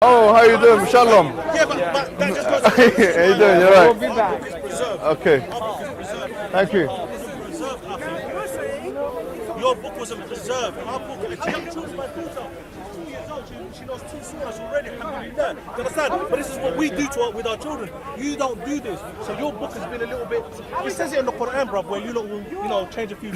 Oh, how you doing? Shalom. Yeah, but that just goes How you doing? You're right. We'll be back. Okay. Thank you. Your book wasn't preserved. Our book, and she young children, my daughter, 2 years old, she knows 2 surahs already. Alhamdulillah. Do you understand? But this is what we do with our children. You don't do this. So your book has been a little bit. It says it in the Quran, bro, where you lot will, change a few.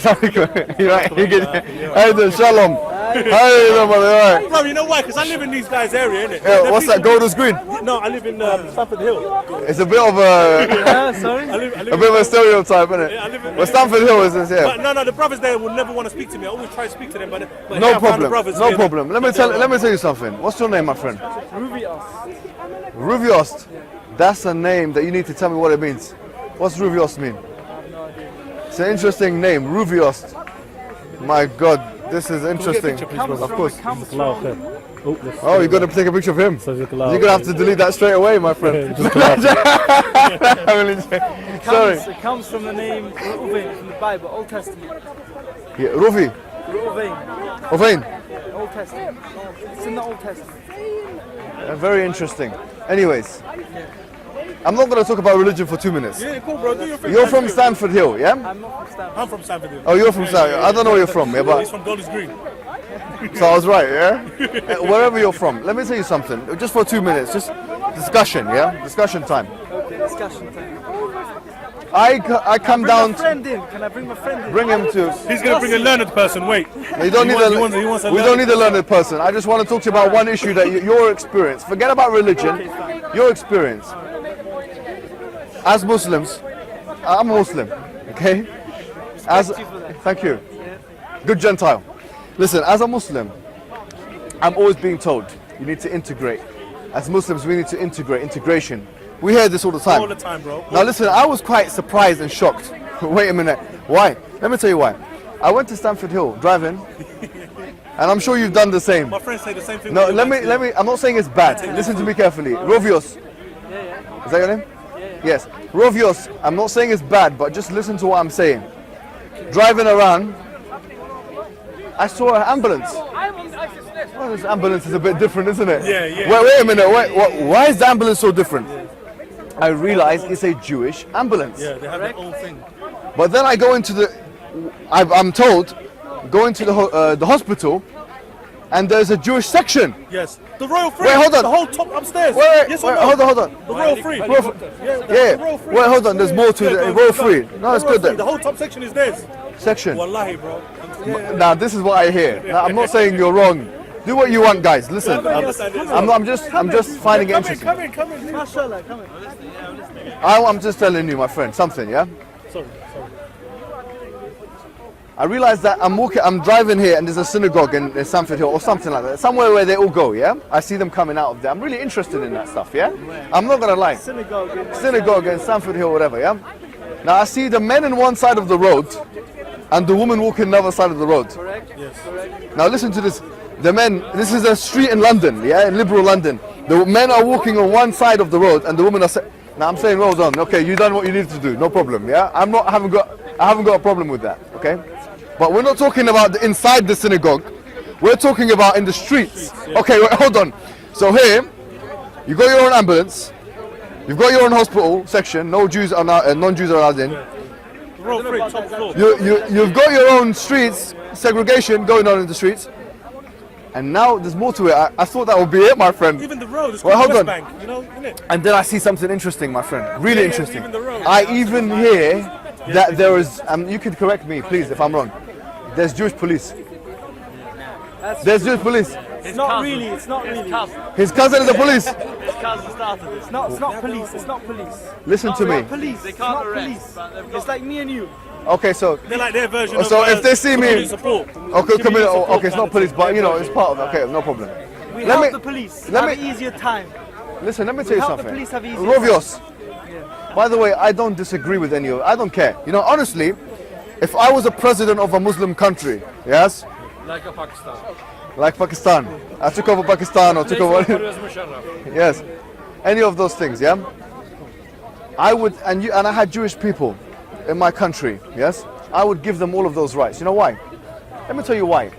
You're right. You get it. How you doing? Shalom. How you doing, brother? All right. Bro, you know why? Because I live in these guys' area, innit? Yeah, what's that? Golders Green? No, I live in Stamford Hill. It's a bit of a Sorry? I live a bit of a stereotype, isn't Yeah, I live it? in- Well, Stamford Hill is this, But yeah. no, the brothers there will never want to speak to me. I always try to speak to them, but No here I found the problem. brothers No here. problem. Let me tell you something. What's your name, my friend? Ruvios. Ruviost. That's a name that you need to tell me what it means. What's Ruviost mean? It's an interesting name, Ruviost. My God, this is interesting. Of course. Oh, you're gonna take a picture of him. You're gonna have to delete that straight away, my friend. Sorry. It comes from the name Reuven from the Bible, Old Testament. Yeah, Ruvi. Reuven, Ovein. Old Testament. It's in the Old Testament. Very interesting. Anyways, I'm not gonna talk about religion for 2 minutes. Yeah, cool, bro. Do your thing. You're from Stamford Hill, yeah? I'm not from Stanford. I'm from Stamford Hill. Oh, you're from Stamford. I don't know where you're from, yeah, He's but from Golders Green. so I was right, yeah? Wherever you're from, let me tell you something. Just for 2 minutes, just discussion, yeah? Discussion time. Okay, discussion time. I come Bring down my to friend in. Can I bring my friend in? bring him to. He's gonna bring a learned person. Wait. You don't need He a, wants a we learned don't need a learned person. I just want to talk to you about one issue that your experience. Forget about religion. Your experience. As Muslims, I'm a Muslim, okay? Thank you. Good Gentile. Listen, as a Muslim, I'm always being told you need to integrate. As Muslims, we need to integrate. Integration. We hear this all the time. all the time, bro. Now listen, I was quite surprised and shocked. Wait a minute. Why? Let me tell you why. I went to Stamford Hill driving, and I'm sure you've done the same. My friends say the same thing. No, with you, let me. I'm not saying it's bad. Listen to me carefully. Rovios. Is that your name? Yes. Rovios. I'm not saying it's bad, but just listen to what I'm saying. Driving around, I saw an ambulance. Oh, this ambulance is a bit different, isn't it? Yeah. Wait a minute. Why is the ambulance so different? I realized it's a Jewish ambulance. Yeah, they have their own thing. But then I go into the, I'm told, go into the hospital, and there's a Jewish section. Yes. The Royal Free. Wait, hold on. The whole top upstairs. Wait, yes or no? hold on. The Royal Free. Yeah. The Royal Free. Wait, hold on. There's more to the Royal Free. No, it's Royal good Free. then. The whole top section is theirs. Section. Wallahi, bro. Now this is what I hear. Now, I'm not saying you're wrong. Do what you want, guys. Listen. I'm just finding it interesting. Come in. Mashallah, come in. I'm just telling you, my friend, something. Yeah. Sorry. I realize that I'm driving here and there's a synagogue in Stamford Hill or something like that. Somewhere where they all go, yeah? I see them coming out of there. I'm really interested in that stuff, yeah? I'm not gonna lie. Synagogue in Stamford Hill, whatever, yeah? Now I see the men on one side of the road and the woman walking the other side of the road. Correct? Yes. Correct. Now listen to this. The men, this is a street in London, yeah? In liberal London. The men are walking on one side of the road and the women are now I'm saying well done, okay, you done what you need to do, no problem, yeah? I haven't got a problem with that, okay? But we're not talking about inside the synagogue. We're talking about in the streets. Okay, wait, hold on. So here, you got your own ambulance. You've got your own hospital section. No Jews are non-Jews are allowed in. The Royal Free, top floor. You've got your own streets segregation going on in the streets. And now there's more to it. I thought that would be it, my friend. Even the road is Well, called hold West on. Bank, you know, innit? And then I see something interesting, my friend. Really interesting. even the road. I even hear that there is. You can correct me, please, if I'm wrong. There's Jewish police. There's Jewish police. It's not really. His cousin is the police. It's not police. It's not police. Listen to me. Police. It's not police. It's like me and you. Okay, so They're like their version of if they see me, community support. okay, come in. Okay, it's not police, but you know, it's part of it. Okay, no problem. We Let help me- the police let have me- an easier time. Listen, let me tell you help the something. police have easier Rovios. By the way, I don't disagree with any of it. I don't care. You know, honestly, if I was a president of a Muslim country, yes, Like a Pakistan. like Pakistan, I took over Pakistan or took over, yes, any of those things, yeah, I would, and I had Jewish people in my country, yes, I would give them all of those rights. You know why? Let me tell you why.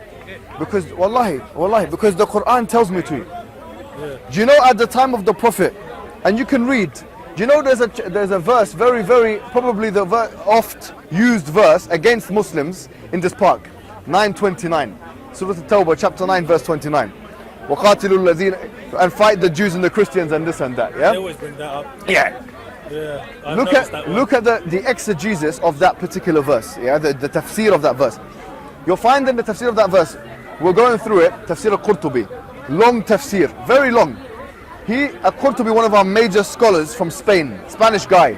Because wallahi, because the Quran tells me to. Do you know at the time of the Prophet, and you can read, do you know there's a verse, very, very, probably the oft used verse against Muslims in this park, 9:29, Surah At-Tawbah, chapter 9, verse 29. وَقَاتِلُوا الَّذِينَ, and fight the Jews and the Christians and this and that, They yeah? always bring that up. Yeah. Yeah. I Look noticed that one. at the exegesis of that particular verse, yeah, the tafsir of that verse. You'll find in the tafsir of that verse, we're going through it, tafsir al-Qurtubi, long tafsir, very long. Al-Qurtubi, one of our major scholars from Spain, Spanish guy,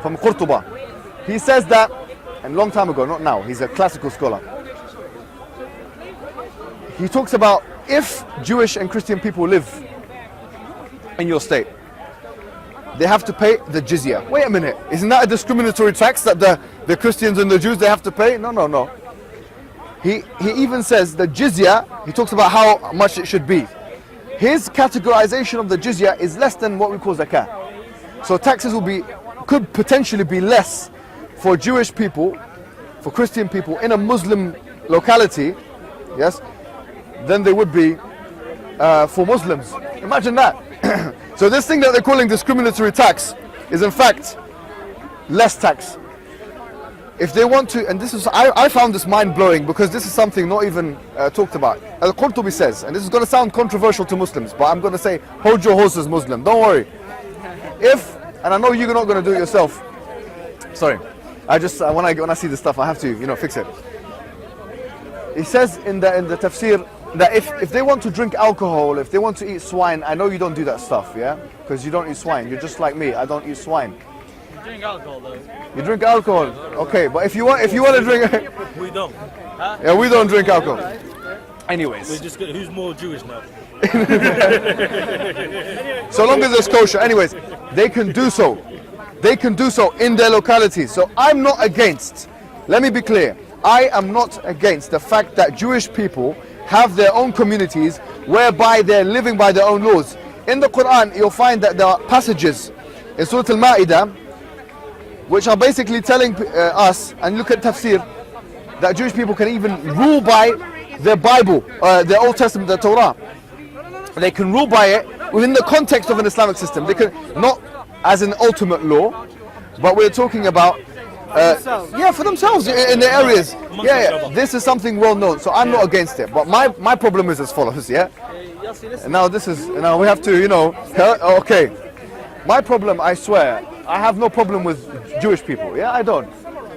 from Qurtuba. He says that, and a long time ago, not now, he's a classical scholar. He talks about if Jewish and Christian people live in your state, they have to pay the jizya. Wait a minute, isn't that a discriminatory tax that the Christians and the Jews, they have to pay? No. He even says the jizya, he talks about how much it should be. His categorization of the jizya is less than what we call zakah. So taxes could potentially be less for Jewish people, for Christian people in a Muslim locality, yes, than they would be for Muslims. Imagine that. So this thing that they're calling discriminatory tax is in fact less tax. If they want to, and this is, I found this mind-blowing because this is something not even talked about. Al-Qurtubi says, and this is going to sound controversial to Muslims, but I'm going to say, hold your horses, Muslim, don't worry. If, and I know you're not going to do it yourself, sorry, I just, when I see this stuff, I have to, fix it. He says in the tafsir, that if they want to drink alcohol, if they want to eat swine, I know you don't do that stuff, yeah? Because you don't eat swine. You're just like me. I don't eat swine. You drink alcohol though. You drink alcohol, okay? But if you want to drink, We don't. yeah, we don't drink alcohol. Anyways, We're just who's more Jewish now? so long as it's kosher. Anyways, they can do so. They can do so in their localities. So I'm not against. Let me be clear. I am not against the fact that Jewish people have their own communities whereby they're living by their own laws. In the Quran, you'll find that there are passages in Surah Al-Ma'idah which are basically telling us, and look at tafsir, that Jewish people can even rule by their Bible, their Old Testament, the Torah. They can rule by it within the context of an Islamic system. They can, not as an ultimate law, but we're talking about for themselves in their areas. Yeah, this is something well known, so I'm not against it. But my problem is as follows, yeah? And now we have to, okay. My problem, I swear, I have no problem with Jewish people, yeah? I don't.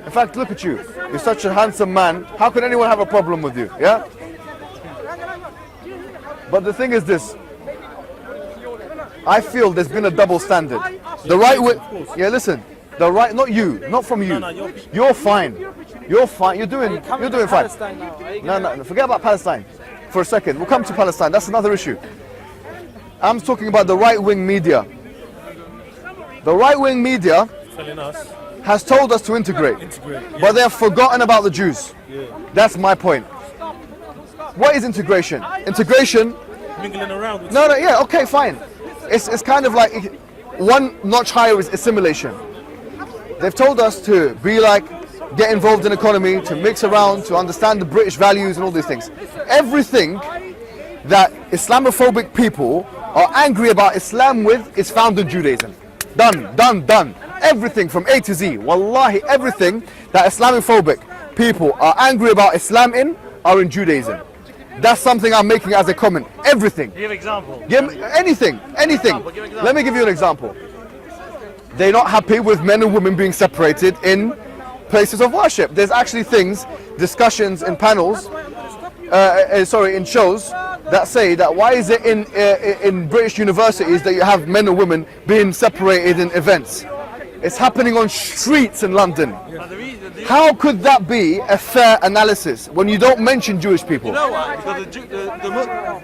In fact, look at you. You're such a handsome man. How can anyone have a problem with you, yeah? But the thing is this. I feel there's been a double standard. The right way, yeah, listen. The right, not you, not from you. You're fine. You're fine. You're doing fine. No, forget about Palestine for a second. We'll come to Palestine. That's another issue. I'm talking about the right-wing media. The right-wing media has told us to integrate, but they have forgotten about the Jews. That's my point. What is integration? Integration. Mingling around. With Yeah, okay, fine. It's kind of like one notch higher is assimilation. They've told us to be like, get involved in economy, to mix around, to understand the British values and all these things. Everything that Islamophobic people are angry about Islam with is found in Judaism. Done. Everything from A to Z. Wallahi, everything that Islamophobic people are angry about Islam in are in Judaism. That's something I'm making as a comment. Everything. Give example. Give me anything. Let me give you an example. They're not happy with men and women being separated in places of worship. There's actually things, discussions in panels, in shows that say that why is it in British universities that you have men and women being separated in events? It's happening on streets in London. How could that be a fair analysis when you don't mention Jewish people? You know why? Because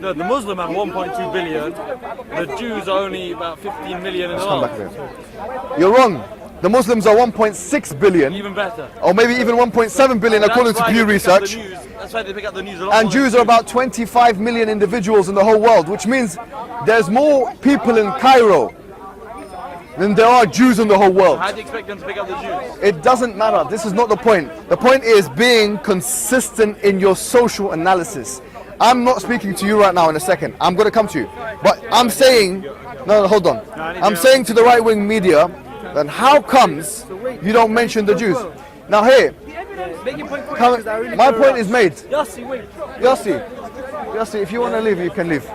the Muslim have 1.2 billion, the Jews are only about 15 million in the world. You're wrong. The Muslims are 1.6 billion. Even better. Or maybe even 1.7 billion according to Pew Research. That's why they pick up the news a lot. And Jews are about 25 million individuals in the whole world, which means there's more people in Cairo than there are Jews in the whole world. How do you expect them to pick up the Jews? It doesn't matter. This is not the point. The point is being consistent in your social analysis. I'm not speaking to you right now in a second. I'm going to come to you. But I'm saying, no, hold on. I'm saying to the right-wing media, then how comes you don't mention the Jews? Now here, my point is made. Yossi, if you want to leave, you can leave.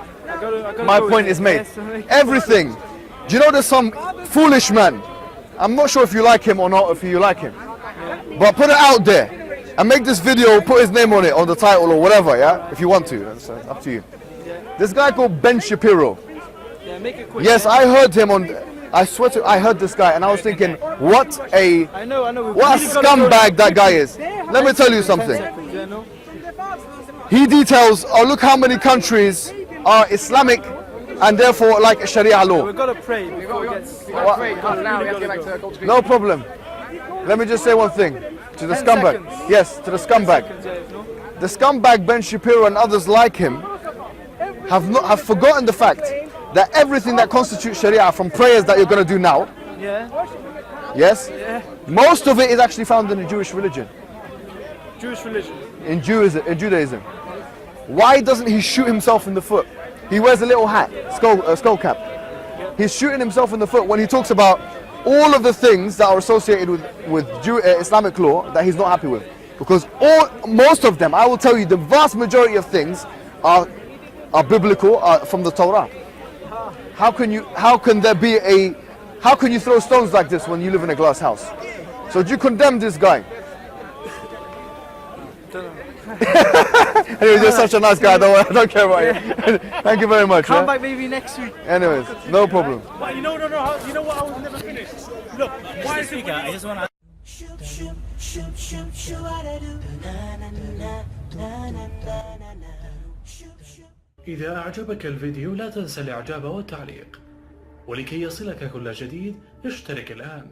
My point is made. Everything. Do you know there's some foolish man? I'm not sure if you like him or not, if you like him. But put it out there and make this video, put his name on it, on the title or whatever, yeah? If you want to, that's up to you. This guy called Ben Shapiro. Yes, I heard him on, I swear to, I heard this guy and I was thinking, what a scumbag that guy is. Let me tell you something. He details, oh look how many countries are Islamic and therefore like Sharia law. We've got to pray before it gets... No problem. Let me just say one thing to the scumbag. Yes, to the scumbag. The scumbag Ben Shapiro and others like him have forgotten the fact that everything that constitutes Sharia, from prayers that you're going to do now, yes, most of it is actually found in the Jewish religion. In Judaism. Why doesn't he shoot himself in the foot? He wears a little hat, skull cap. He's shooting himself in the foot when he talks about all of the things that are associated with Islamic law that he's not happy with. Because most of them, I will tell you, the vast majority of things are biblical, from the Torah. How can you throw stones like this when you live in a glass house? So do you condemn this guy? Anyway, you're such a nice guy, I don't care about you. Thank you very much. Come back maybe next week. Anyways, no problem. But you know what, I was never finished. Look, why is it I just want to... إذا أعجبك الفيديو لا تنسى الإعجاب والتعليق، ولكي يصلك كل جديد اشترك الآن.